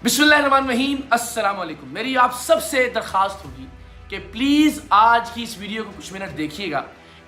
बिस्मिल्लाहिर्रहमानिर्रहीम, अस्सलाम वालेकुम। मेरी आप सबसे दरख्वास्त होगी कि प्लीज़ आज की इस वीडियो को कुछ मिनट देखिएगा।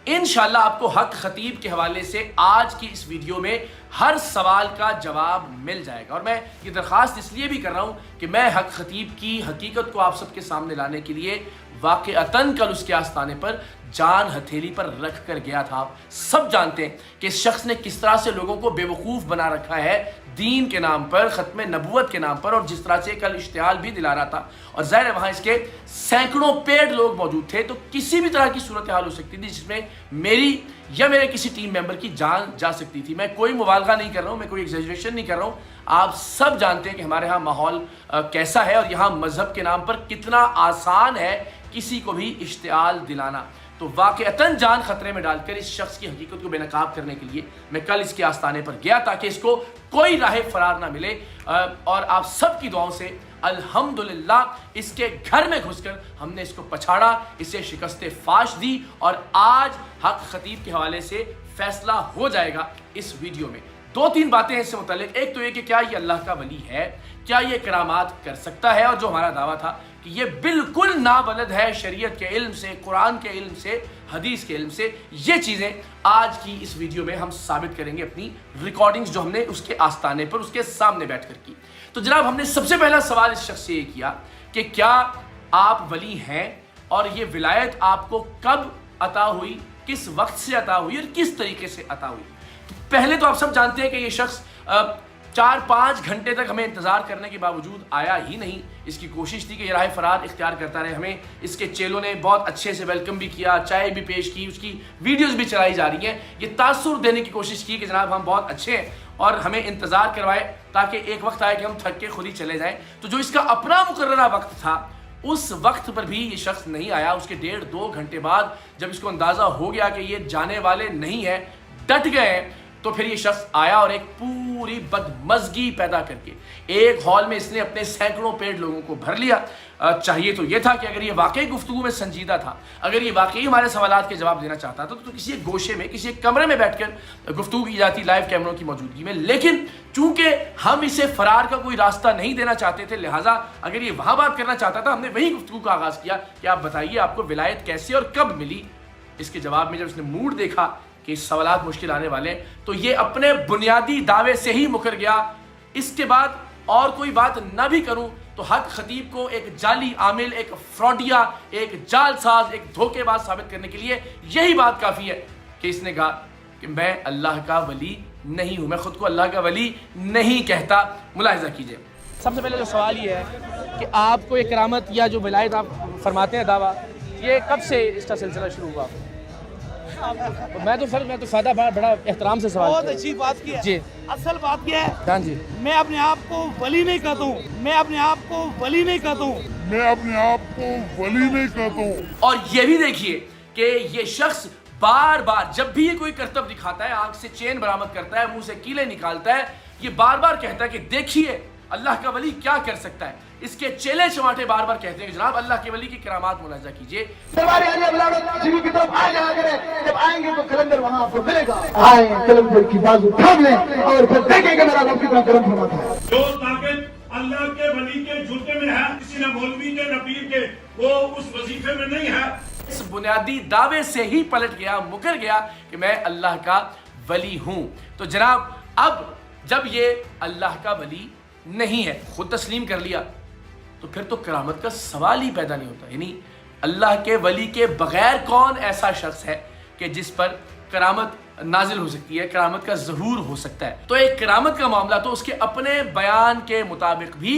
इंशाल्लाह आपको हक खतीब के हवाले से आज की इस वीडियो में हर सवाल का जवाब मिल जाएगा। और मैं ये दरख्वास्त इसलिए भी कर रहा हूँ कि मैं हक खतीब की हकीकत को आप सबके सामने लाने के लिए वाक़अतन कल उसके आस्थाने पर जान हथेली पर रख कर गया था। आप सब जानते हैं कि इस शख्स ने किस तरह से लोगों को बेवकूफ़ बना रखा है दीन के नाम पर, ख़त्म नबूवत के नाम पर, और जिस तरह से कल इश्तिहाल भी दिला रहा था। और ज़ाहिर है वहाँ इसके सैकड़ों पेड लोग मौजूद थे, तो किसी भी तरह की सूरत हाल हो सकती थी जिसमें मेरी या मेरे किसी टीम मेंबर की जान जा सकती थी। मैं कोई मुबालगा नहीं कर रहा हूँ, मैं कोई एग्जैजरेशन नहीं कर रहा हूँ। आप सब जानते हैं कि हमारे यहाँ माहौल कैसा है और यहाँ मज़हब के नाम पर कितना आसान है किसी को भी इश्तिहाल दिलाना। तो वाक़अतन जान खतरे में डालकर इस शख्स की हकीकत को बेनकाब करने के लिए मैं कल इसके आस्थाने पर गया ताकि इसको कोई राह फरार ना मिले। और आप सब की दुआओं से अल्हम्दुलिल्लाह इसके घर में घुसकर हमने इसको पछाड़ा, इसे शिकस्त फाश दी और आज हक खतीब के हवाले से फैसला हो जाएगा इस वीडियो में। दो तीन बातें हैं इससे मुताल्लिक। एक तो ये कि क्या ये अल्लाह का वली है, क्या ये करामात कर सकता है, और जो हमारा दावा था कि ये बिल्कुल नाबलद है शरीयत के इल्म से, कुरान के इल्म से, हदीस के इल्म से। ये चीज़ें आज की इस वीडियो में हम साबित करेंगे अपनी रिकॉर्डिंग्स जो हमने उसके आस्थाने पर उसके सामने बैठ कर की। तो जनाब, हमने सबसे पहला सवाल इस शख्स से ये किया कि क्या आप वली हैं और ये विलायत आपको कब अता हुई, किस वक्त से अता हुई और किस तरीके से अता हुई। तो पहले तो आप सब जानते हैं कि ये शख्स 4-5 घंटे तक हमें इंतज़ार करने के बावजूद आया ही नहीं। इसकी कोशिश थी कि ये राह फरार इख्तियार करता रहे। हमें इसके चेलों ने बहुत अच्छे से वेलकम भी किया, चाय भी पेश की, उसकी वीडियोस भी चलाई जा रही हैं। ये तासुर देने की कोशिश की कि जनाब हम बहुत अच्छे हैं और हमें इंतज़ार करवाए ताकि एक वक्त आए कि हम थक के खुद ही चले जाएँ। तो जो इसका अपना मुकर्ररा वक्त था उस वक्त पर भी ये शख्स नहीं आया। उसके 1.5-2 घंटे बाद जब इसको अंदाज़ा हो गया कि ये जाने वाले नहीं है, डट गए, तो फिर ये शख्स आया और एक पूरी बदमज़गी पैदा करके एक हॉल में इसने अपने सैकड़ों पेड लोगों को भर लिया। चाहिए तो ये था कि अगर ये वाकई गुफ्तगू में संजीदा था, अगर ये वाकई हमारे सवालात के जवाब देना चाहता था तो किसी एक गोशे में, किसी एक कमरे में बैठकर गुफ्तगू की जाती लाइव कैमरों की मौजूदगी में। लेकिन चूंकि हम इसे फरार का कोई रास्ता नहीं देना चाहते थे, लिहाजा अगर ये वहाँ बात करना चाहता था हमने वही गुफ्तगू का आगाज़ किया कि आप बताइए आपको विलायत कैसे और कब मिली। इसके जवाब में जब इसने मूड देखा कि सवालात मुश्किल आने वाले हैं तो ये अपने बुनियादी दावे से ही मुकर गया। इसके बाद और कोई बात ना भी करूं तो हक खतीब को एक जाली आमिल, एक फ्रॉडिया, एक जालसाज, एक धोखेबाज साबित करने के लिए यही बात काफ़ी है कि इसने कहा कि मैं अल्लाह का वली नहीं हूं, मैं खुद को अल्लाह का वली नहीं कहता। मुलाहिजा कीजिए। सबसे पहले जो सवाल ये है कि आपको ये करामत या जो विलायत आप फरमाते हैं दावा, ये कब से इसका सिलसिला शुरू हुआ? मैं तो फायदा बड़ा एहतराम से सवाल, बहुत अच्छी बात की है जी। असल बात यह है, हाँ जी, मैं अपने आप को वली नहीं कहता हूँ, मैं अपने आप को वली नहीं कहता हूँ, मैं अपने आप को वली नहीं कहता हूँ। और ये भी देखिए कि ये शख्स बार बार जब भी ये कोई करतब दिखाता है, आंख से चेन बरामद करता है, मुंह से कीले निकालता है, ये बार बार कहता है कि देखिए अल्लाह का वली क्या कर सकता है। इसके चेले चमाटे बार बार कहते हैं कि जनाब अल्लाह के वली की करामात मुलाहिजा कीजिए। जब आएंगे तो कलंदर वहां आपको मिलेगा। आए कलंदर की बाजू थाम लें और फिर देखेंगे मेरा रब कितना करम फरमाता है। जो ताकत अल्लाह के वली के जूते में है, किसी न मौलवी के न पीर के, वो उस वजीफे में नहीं है। इस बुनियादी दावे से ही पलट गया, मुकर गया कि मैं अल्लाह का वली हूं। तो जनाब अब जब ये अल्लाह का वली नहीं है, खुद तस्लीम कर लिया, तो फिर तो करामत का सवाल ही पैदा नहीं होता। यानी अल्लाह के वली के बगैर कौन ऐसा शख्स है कि जिस पर करामत नाजिल हो सकती है, करामत का ज़हूर हो सकता है। तो एक करामत का मामला तो उसके अपने बयान के मुताबिक भी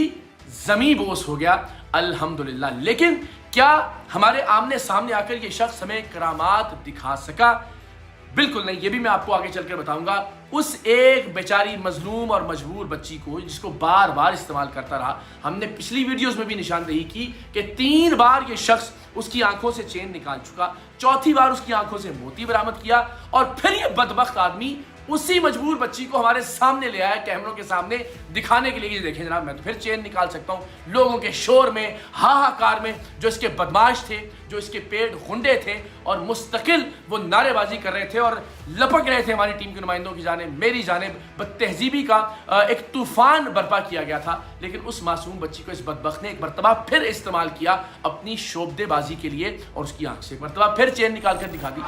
ज़मीं बोस हो गया, अल्हम्दुलिल्लाह। लेकिन क्या हमारे आमने सामने आकर ये शख्स हमें करामात दिखा सका? बिल्कुल नहीं। ये भी मैं आपको आगे चलकर बताऊंगा। उस एक बेचारी मजलूम और मजबूर बच्ची को जिसको बार बार इस्तेमाल करता रहा, हमने पिछली वीडियोस में भी निशानदेही की कि 3 बार ये शख्स उसकी आंखों से चेन निकाल चुका, 4थी बार उसकी आंखों से मोती बरामद किया और फिर ये बदबख्त आदमी اسی مجبور بچی کو ہمارے سامنے لے آیا کیمروں کے سامنے دکھانے کے لیے. یہ دیکھیں جناب, میں تو پھر چین نکال سکتا ہوں لوگوں کے شور میں, ہاہاکار میں, جو اس کے بدماش تھے, جو اس کے پیٹ گھنڈے تھے اور مستقل وہ نعرے بازی کر رہے تھے اور لپک رہے تھے ہماری ٹیم کے نمائندوں کی جانب, میری جانب. بدتہذیبی کا ایک طوفان برپا کیا گیا تھا, لیکن اس معصوم بچی کو اس بدبخت نے ایک مرتبہ پھر استعمال کیا اپنی شوبدے بازی کے لیے, اور اس کی آنکھ سے ایک مرتبہ پھر چین نکال کر دکھا دی.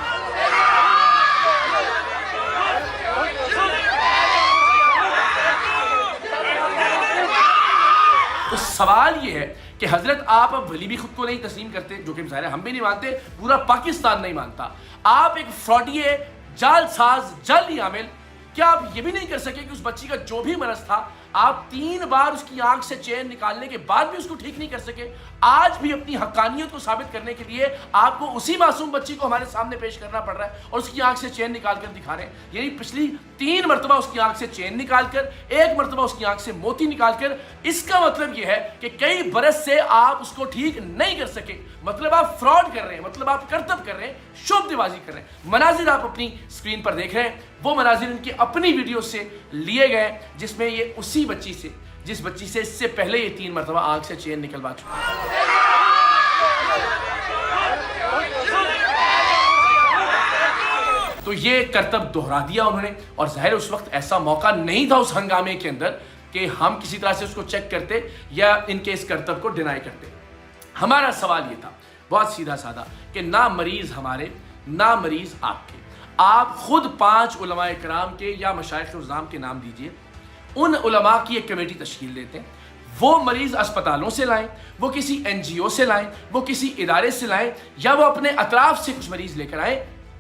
تو سوال یہ ہے کہ حضرت آپ اب ولی بھی خود کو نہیں تسلیم کرتے, جو کہ ظاہر ہے ہم بھی نہیں مانتے, پورا پاکستان نہیں مانتا. آپ ایک فراڈیے, جال ساز, جعلی عامل, کیا آپ یہ بھی نہیں کر سکے کہ اس بچی کا جو بھی مرض تھا آپ 3 بار اس کی آنکھ سے چین نکالنے کے بعد بھی اس کو ٹھیک نہیں کر سکے؟ آج بھی اپنی حقانیت کو ثابت کرنے کے لیے آپ کو اسی معصوم بچی کو ہمارے سامنے پیش کرنا پڑ رہا ہے اور اس کی آنکھ سے چین نکال کر دکھا رہے ہیں. یعنی پچھلی 3 مرتبہ اس کی آنکھ سے چین نکال کر, 1 مرتبہ اس کی آنکھ سے موتی نکال کر. اس کا مطلب یہ ہے کہ کئی برس سے آپ اس کو ٹھیک نہیں کر سکے. مطلب آپ فراڈ کر رہے ہیں, مطلب آپ کرتب کر رہے ہیں, شوبدے بازی کر رہے ہیں. مناظر آپ اپنی اسکرین پر دیکھ رہے ہیں, وہ مناظر ان کی اپنی ویڈیو سے لیے گئے جس میں یہ اسی بچی سے, جس بچی سے اس سے پہلے یہ 3 مرتبہ آنکھ سے چین نکلوا چکا ہے. تو یہ کرتب دہرا دیا انہوں نے, اور ظاہر اس وقت ایسا موقع نہیں تھا اس ہنگامے کے اندر کہ ہم کسی طرح سے اس کو چیک کرتے یا ان کے اس کرتب کو ڈینائی کرتے. ہمارا سوال یہ تھا بہت سیدھا سادہ کہ نہ مریض ہمارے, نہ مریض آپ کے. آپ خود 5 علماء کرام کے یا مشائخ عظام کے نام دیجئے. ان علماء کی ایک کمیٹی تشکیل دیتے ہیں, وہ مریض اسپتالوں سے لائیں, وہ کسی NGO سے لائیں, وہ کسی ادارے سے لائیں, یا وہ اپنے اطراف سے کچھ مریض لے کر آئیں.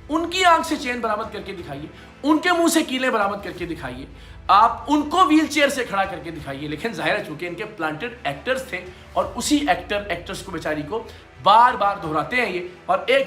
ان کی آنکھ سے چین برآمد کر کے دکھائیے, ان کے منہ سے کیلیں برآمد کر کے دکھائیے, آپ ان کو ویل چیئر سے کھڑا کر کے دکھائیے. لیکن ظاہر ہے چونکہ ان کے پلانٹڈ ایکٹرز تھے اور اسی ایکٹرز کو بیچاری کو بار بار دہراتے ہیں یہ, اور ایک